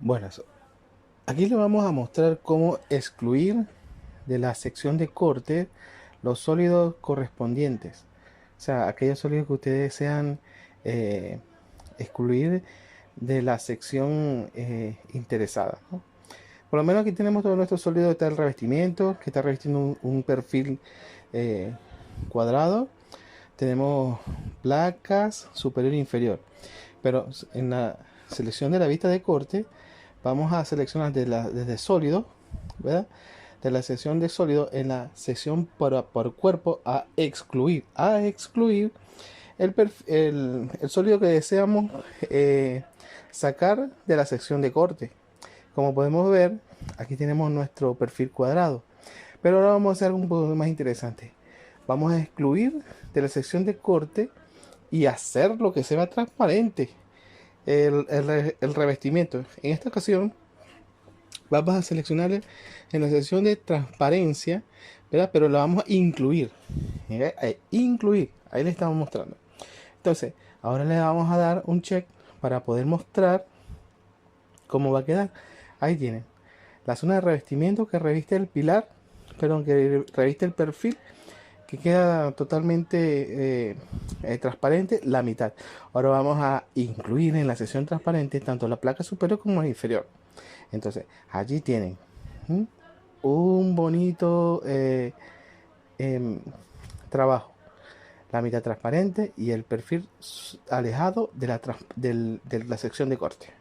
Buenas, aquí le vamos a mostrar cómo excluir de la sección de corte los sólidos correspondientes. O sea, aquellos sólidos que ustedes desean eh, excluir de la sección interesada, ¿no? Por lo menos aquí tenemos todo nuestro sólido. Está el revestimiento, que está revestiendo un perfil eh, cuadrado. Tenemos placas superior e inferior. Pero en la selección de la vista de corte, vamos a seleccionar desde sólido, ¿verdad? De la sección de sólido en la sección por cuerpo a excluir el sólido que deseamos sacar de la sección de corte. Como podemos ver, aquí tenemos nuestro perfil cuadrado. Pero ahora vamos a hacer algo un poco más interesante. Vamos a excluir de la sección de corte y hacer lo que se vea transparente el revestimiento. En esta ocasión vamos a seleccionar en la sección de transparencia, ¿verdad? Pero la vamos a incluir. Incluir, ahí le estamos mostrando. Entonces, ahora le vamos a dar un check para poder mostrar cómo va a quedar. Ahí tienen la zona de revestimiento que reviste el pilar, perdón, que reviste el perfil, que queda totalmente transparente la mitad. Ahora vamos a incluir en la sección transparente tanto la placa superior como la inferior. Entonces, allí tienen un bonito em, trabajo. La mitad transparente y el perfil alejado de de la sección de corte.